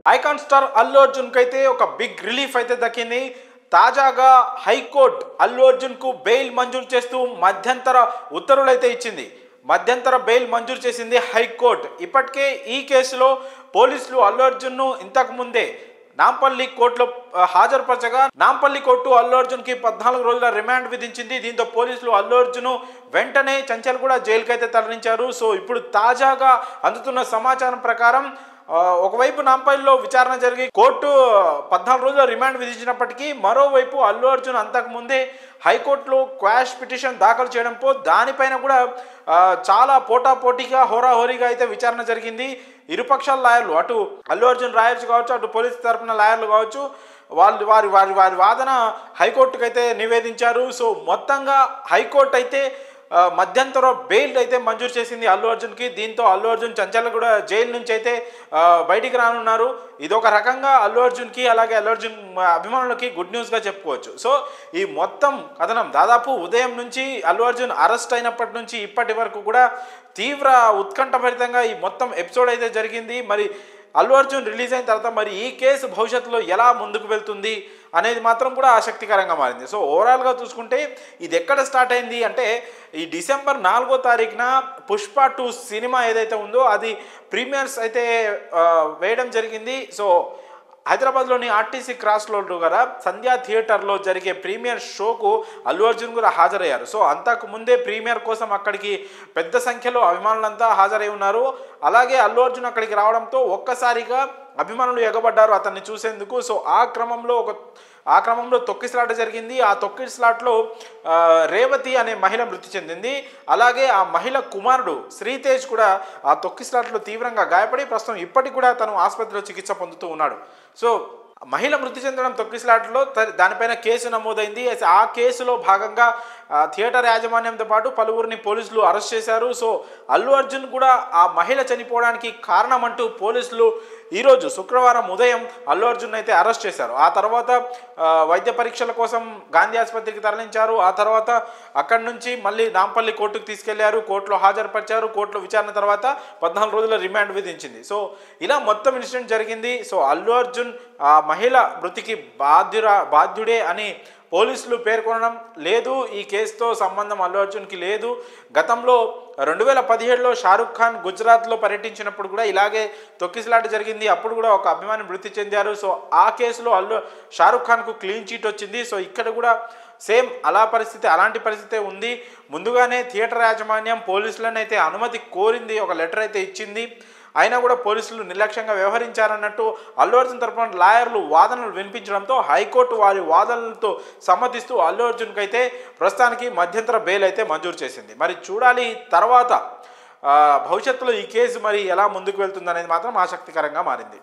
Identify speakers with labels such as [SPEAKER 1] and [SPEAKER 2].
[SPEAKER 1] Icon star Allu Arjun కి అయితే ఒక బిగ్ రిలీఫ్ అయితే దక్కింది. తాజాగా హైకోర్టు అల్లు అర్జున్ కు బెయిల్ మంజూరు చేస్తూ మధ్యంతర ఉత్తర్వులు అయితే ఇచ్చింది. మధ్యంతర బెయిల్ మంజూరు చేసింది హైకోర్టు. ఇప్పటికే ఈ కేసులో పోలీసులు అల్లు అర్జున్ ను ఇంతకు ముందే నాంపల్లి కోర్టులో హాజరుపరచగా నాంపల్లి కోర్టు అల్లు అర్జున్ కి 14 రోజుల రిమాండ్ విధించింది. దీంతో పోలీసులు అల్లు అర్జున్ వెంటనే చంచల్గూడ జైలుకి అయితే తరలించారు. సో ఇప్పుడు తాజాగా అందుతున్న సమాచారం ప్రకారం ఒకవైపు నాంపల్లిలో విచారణ జరిగి కోర్టు 14 రోజుల రిమాండ్ విధించినప్పటికీ మరోవైపు అల్లు అర్జున్ అంతకుముందే హైకోర్టులో క్వాష్ పిటిషన్ దాఖలు చేయడంతో దానిపైన కూడా చాలా పోటాపోటీగా హోరాహోరీగా అయితే విచారణ జరిగింది. ఇరుపక్షాల లాయర్లు, అటు అల్లు అర్జున్ లాయర్స్ కావచ్చు, అటు పోలీసు తరపున లాయర్లు కావచ్చు, వారి వాదన హైకోర్టుకు అయితే నివేదించారు. సో మొత్తంగా హైకోర్టు అయితే మధ్యంతర బెయిల్ అయితే మంజూరు చేసింది అల్లు అర్జున్కి. దీంతో అల్లు అర్జున్ చంచల్గూడ జైలు నుంచి అయితే బయటికి రానున్నారు. ఇదొక రకంగా అల్లు అర్జున్కి అలాగే అల్లు అర్జున్ అభిమానులకి గుడ్ న్యూస్గా చెప్పుకోవచ్చు. సో ఈ మొత్తం కథనం దాదాపు ఉదయం నుంచి అల్లు అర్జున్ అరెస్ట్ అయినప్పటి నుంచి ఇప్పటి వరకు కూడా తీవ్ర ఉత్కంఠభరితంగా ఈ మొత్తం ఎపిసోడ్ అయితే జరిగింది. మరి అల్లు అర్జున్ రిలీజ్ అయిన తర్వాత మరి ఈ కేసు భవిష్యత్తులో ఎలా ముందుకు వెళ్తుంది అనేది మాత్రం కూడా ఆసక్తికరంగా మారింది. సో ఓవరాల్గా చూసుకుంటే ఇది ఎక్కడ స్టార్ట్ అయింది అంటే ఈ డిసెంబర్ 4వ తారీఖున పుష్ప 2 సినిమా ఏదైతే ఉందో అది ప్రీమియర్స్ అయితే వేయడం జరిగింది. సో హైదరాబాద్లోని ఆర్టీసీ క్రాస్లో గల సంధ్యా థియేటర్లో జరిగే ప్రీమియర్ షోకు అల్లు అర్జున్ కూడా హాజరయ్యారు. సో అంతకు ముందే ప్రీమియర్ కోసం అక్కడికి పెద్ద సంఖ్యలో అభిమానులంతా హాజరై ఉన్నారు. అలాగే అల్లు అర్జున్ అక్కడికి రావడంతో ఒక్కసారిగా అభిమానులు ఎగబడ్డారు అతన్ని చూసేందుకు. సో ఆ క్రమంలో తొక్కిసలాట జరిగింది. ఆ తొక్కిసలాట్లో రేవతి అనే మహిళ మృతి చెందింది. అలాగే ఆ మహిళ కుమారుడు శ్రీతేజ్ కూడా ఆ తొక్కిసలాట్లో తీవ్రంగా గాయపడి ప్రస్తుతం ఇప్పటికి కూడా తను ఆసుపత్రిలో చికిత్స పొందుతూ ఉన్నాడు. సో మహిళ మృతి చెందడం తొక్కిసలాటలో దానిపైన కేసు నమోదైంది. ఆ కేసులో భాగంగా థియేటర్ యాజమాన్యంతో పాటు పలువురిని పోలీసులు అరెస్ట్ చేశారు. సో అల్లు అర్జున్ కూడా ఆ మహిళ చనిపోవడానికి కారణం అంటూ పోలీసులు ఈరోజు శుక్రవారం ఉదయం అల్లు అర్జున్ అయితే అరెస్ట్ చేశారు. ఆ తర్వాత వైద్య పరీక్షల కోసం గాంధీ ఆసుపత్రికి తరలించారు. ఆ తర్వాత అక్కడి నుంచి మళ్ళీ నాంపల్లి కోర్టుకు తీసుకెళ్లారు. కోర్టులో హాజరుపరిచారు. కోర్టులో విచారణ తర్వాత 14 రోజుల రిమాండ్ విధించింది. సో ఇలా మొత్తం ఇన్సిడెంట్ జరిగింది. సో అల్లు అర్జున్ ఆ మహిళ మృతికి బాధ్యుడే అని పోలీసులు పేర్కొనడం లేదు. ఈ కేసుతో సంబంధం అల్లు అర్జున్కి లేదు. గతంలో 2017లో షారుఖ్ ఖాన్ గుజరాత్లో పర్యటించినప్పుడు కూడా ఇలాగే తొక్కిసలాట జరిగింది. అప్పుడు కూడా ఒక అభిమాని మృతి చెందారు. సో ఆ కేసులో షారుఖ్ ఖాన్కు క్లీన్ చీట్ వచ్చింది. సో ఇక్కడ కూడా సేమ్ అలాంటి పరిస్థితే ఉంది. ముందుగానే థియేటర్ యాజమాన్యం పోలీసులను అయితే అనుమతి కోరింది, ఒక లెటర్ అయితే ఇచ్చింది. అయినా కూడా పోలీసులు నిర్లక్ష్యంగా వ్యవహరించారన్నట్టు అల్లు అర్జున్ తరపున లాయర్లు వాదనలు వినిపించడంతో హైకోర్టు వారి వాదనలతో సమ్మతిస్తూ అల్లు అర్జున్కి అయితే ప్రస్తుతానికి మధ్యంతర బెయిల్ అయితే మంజూరు చేసింది. మరి చూడాలి తర్వాత భవిష్యత్తులో ఈ కేసు మరి ఎలా ముందుకు వెళ్తుంది అనేది మాత్రం ఆసక్తికరంగా మారింది.